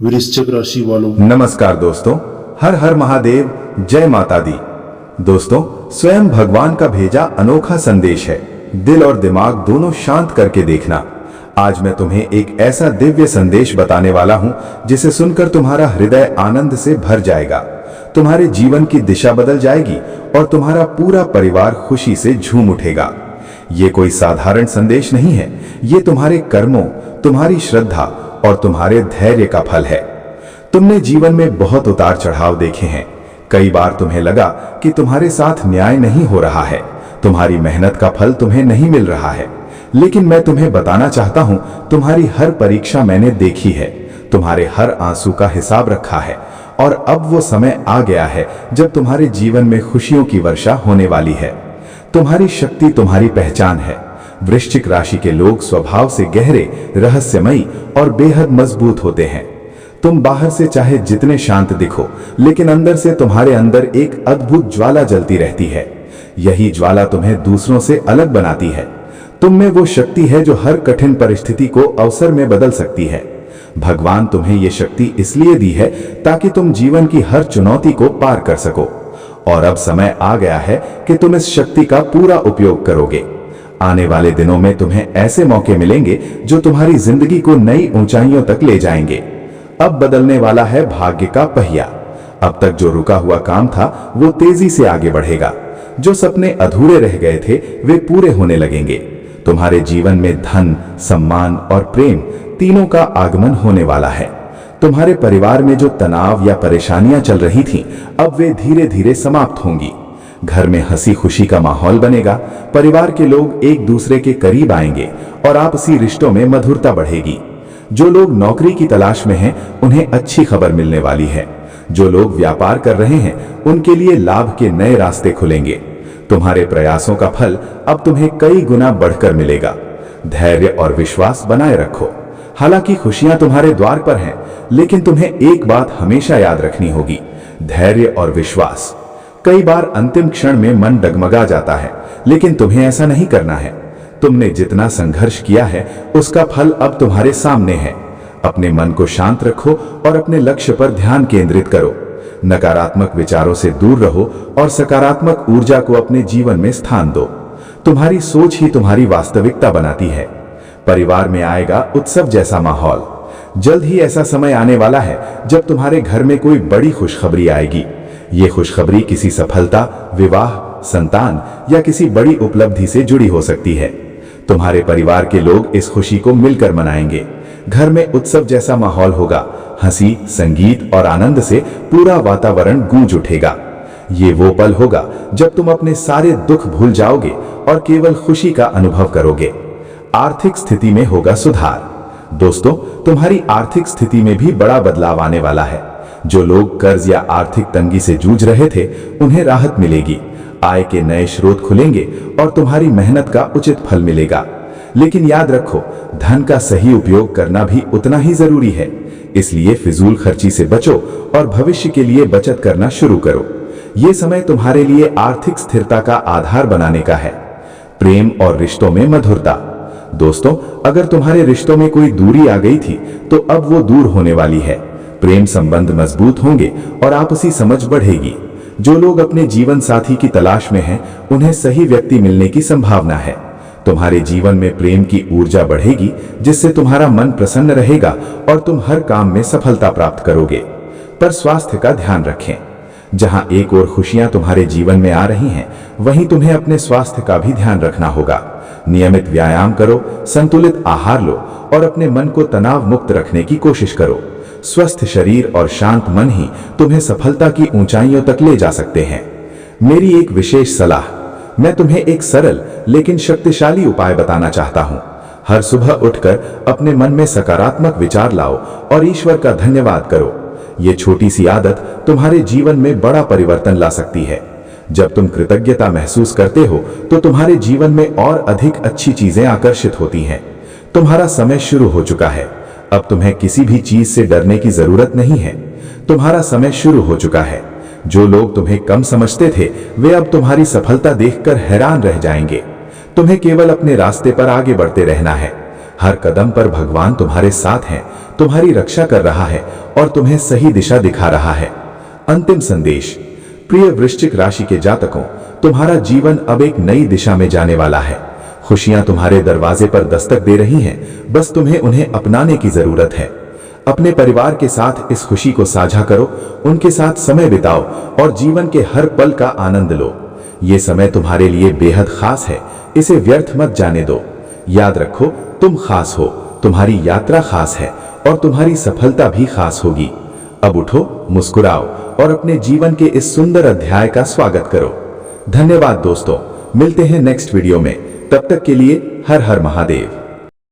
वृश्चिक राशि वालों, नमस्कार दोस्तों, हर हर महादेव, जय माता दी। दोस्तों, स्वयं भगवान का भेजा अनोखा संदेश है। दिल और दिमाग दोनों शांत करके देखना। आज मैं तुम्हें एक ऐसा दिव्य संदेश बताने वाला हूं जिसे सुनकर तुम्हारा हृदय आनंद से भर जाएगा। तुम्हारे जीवन की दिशा बदल जाएगी और तुम्हारा पूरा परिवार खुशी से झूम उठेगा। ये कोई साधारण संदेश नहीं है, ये तुम्हारे कर्मों, तुम्हारी श्रद्धा और तुम्हारे धैर्य का फल है। तुमने जीवन में बहुत उतार चढ़ाव देखे हैं। कई बार तुम्हें लगा कि तुम्हारे साथ न्याय नहीं हो रहा है, तुम्हारी मेहनत का फल तुम्हें नहीं मिल रहा है। लेकिन मैं तुम्हें बताना चाहता हूं, तुम्हारी हर परीक्षा मैंने देखी है, तुम्हारे हर आंसू का हिसाब रखा है और अब वो समय आ गया है जब तुम्हारे जीवन में खुशियों की वर्षा होने वाली है। तुम्हारी शक्ति तुम्हारी पहचान है। वृश्चिक राशि के लोग स्वभाव से गहरे, रहस्यमयी और बेहद मजबूत होते हैं। तुम बाहर से चाहे जितने शांत दिखो, लेकिन अंदर से तुम्हारे अंदर एक अद्भुत ज्वाला जलती रहती है। यही ज्वाला तुम्हें दूसरों से अलग बनाती है। तुम में वो शक्ति है जो हर कठिन परिस्थिति को अवसर में बदल सकती है। भगवान तुम्हें ये शक्ति इसलिए दी है ताकि तुम जीवन की हर चुनौती को पार कर सको। और अब समय आ गया है कि तुम इस शक्ति का पूरा उपयोग करोगे। आने वाले दिनों में तुम्हें ऐसे मौके मिलेंगे जो तुम्हारी जिंदगी को नई ऊंचाइयों तक ले जाएंगे। अब बदलने वाला है भाग्य का पहिया। अब तक जो रुका हुआ काम था वो तेजी से आगे बढ़ेगा। जो सपने अधूरे रह गए थे वे पूरे होने लगेंगे। तुम्हारे जीवन में धन, सम्मान और प्रेम तीनों का आगमन होने वाला है। तुम्हारे परिवार में जो तनाव या परेशानियां चल रही थीं, अब वे धीरे धीरे समाप्त होंगी। घर में हंसी खुशी का माहौल बनेगा। परिवार के लोग एक दूसरे के करीब आएंगे और आपसी रिश्तों में मधुरता बढ़ेगी। जो लोग नौकरी की तलाश में हैं, उन्हें अच्छी खबर मिलने वाली है। जो लोग व्यापार कर रहे हैं, उनके लिए लाभ के नए रास्ते खुलेंगे। तुम्हारे प्रयासों का फल अब तुम्हें कई गुना बढ़कर मिलेगा। धैर्य और विश्वास बनाए रखो। हालांकि खुशियां तुम्हारे द्वार पर हैं, लेकिन तुम्हें एक बात हमेशा याद रखनी होगी, धैर्य और विश्वास। कई बार अंतिम क्षण में मन डगमगा जाता है, लेकिन तुम्हें ऐसा नहीं करना है। तुमने जितना संघर्ष किया है उसका फल अब तुम्हारे सामने है। अपने मन को शांत रखो और अपने लक्ष्य पर ध्यान केंद्रित करो। नकारात्मक विचारों से दूर रहो और सकारात्मक ऊर्जा को अपने जीवन में स्थान दो। तुम्हारी सोच ही तुम्हारी वास्तविकता बनाती है। परिवार में आएगा उत्सव जैसा माहौल। जल्द ही ऐसा समय आने वाला है जब तुम्हारे घर में कोई बड़ी खुशखबरी आएगी। ये खुशखबरी किसी सफलता, विवाह, संतान या किसी बड़ी उपलब्धि से जुड़ी हो सकती है। तुम्हारे परिवार के लोग इस खुशी को मिलकर मनाएंगे। घर में उत्सव जैसा माहौल होगा। हंसी, संगीत और आनंद से पूरा वातावरण गूंज उठेगा। ये वो पल होगा जब तुम अपने सारे दुख भूल जाओगे और केवल खुशी का अनुभव करोगे। आर्थिक स्थिति में होगा सुधार। दोस्तों, तुम्हारी आर्थिक स्थिति में भी बड़ा बदलाव आने वाला है। जो लोग कर्ज या आर्थिक तंगी से जूझ रहे थे, उन्हें राहत मिलेगी। आय के नए स्रोत खुलेंगे और तुम्हारी मेहनत का उचित फल मिलेगा। लेकिन याद रखो, धन का सही उपयोग करना भी उतना ही जरूरी है। इसलिए फिजूल खर्ची से बचो और भविष्य के लिए बचत करना शुरू करो। ये समय तुम्हारे लिए आर्थिक स्थिरता का आधार बनाने का है। प्रेम और रिश्तों में मधुरता। दोस्तों, अगर तुम्हारे रिश्तों में कोई दूरी आ गई थी, तो अब वो दूर होने वाली है। प्रेम संबंध मजबूत होंगे और आपसी समझ बढ़ेगी। जो लोग अपने जीवन साथी की तलाश में हैं, उन्हें सही व्यक्ति मिलने की संभावना है। तुम्हारे जीवन में प्रेम की ऊर्जा बढ़ेगी, जिससे तुम्हारा मन प्रसन्न रहेगा और तुम हर काम में सफलता प्राप्त करोगे। पर स्वास्थ्य का ध्यान रखें। जहां एक ओर खुशियां तुम्हारे जीवन में आ रही हैं, वहीं तुम्हें अपने स्वास्थ्य का भी ध्यान रखना होगा। नियमित व्यायाम करो, संतुलित आहार लो और अपने मन को तनाव मुक्त रखने की कोशिश करो। स्वस्थ शरीर और शांत मन ही तुम्हें सफलता की ऊंचाइयों तक ले जा सकते हैं। मेरी एक विशेष सलाह, मैं तुम्हें एक सरल लेकिन शक्तिशाली उपाय बताना चाहता हूं। हर सुबह उठकर अपने मन में सकारात्मक विचार लाओ और ईश्वर का धन्यवाद करो। ये छोटी सी आदत तुम्हारे जीवन में बड़ा परिवर्तन ला सकती है। जब तुम कृतज्ञता महसूस करते हो, तो तुम्हारे जीवन में और अधिक अच्छी चीजें आकर्षित होती हैं। तुम्हारा समय शुरू हो चुका है। अब तुम्हें किसी भी चीज से डरने की जरूरत नहीं है। तुम्हारा समय शुरू हो चुका है। जो लोग तुम्हें कम समझते थे, वे अब तुम्हारी सफलता देखकर हैरान रह जाएंगे। तुम्हें केवल अपने रास्ते पर आगे बढ़ते रहना है। हर कदम पर भगवान तुम्हारे साथ हैं, तुम्हारी रक्षा कर रहा है और तुम्हें सही दिशा दिखा रहा है। अंतिम संदेश। प्रिय वृश्चिक राशि के जातकों, तुम्हारा जीवन अब एक नई दिशा में जाने वाला है। खुशियां तुम्हारे दरवाजे पर दस्तक दे रही हैं, बस तुम्हें उन्हें अपनाने की जरूरत है। अपने परिवार के साथ इस खुशी को साझा करो, उनके साथ समय बिताओ और जीवन के हर पल का आनंद लो। ये समय तुम्हारे लिए बेहद खास है, इसे व्यर्थ मत जाने दो। याद रखो, तुम खास हो, तुम्हारी यात्रा खास है और तुम्हारी सफलता भी खास होगी। अब उठो, मुस्कुराओ और अपने जीवन के इस सुंदर अध्याय का स्वागत करो। धन्यवाद दोस्तों, मिलते हैं नेक्स्ट वीडियो में। तब तक के लिए हर हर महादेव।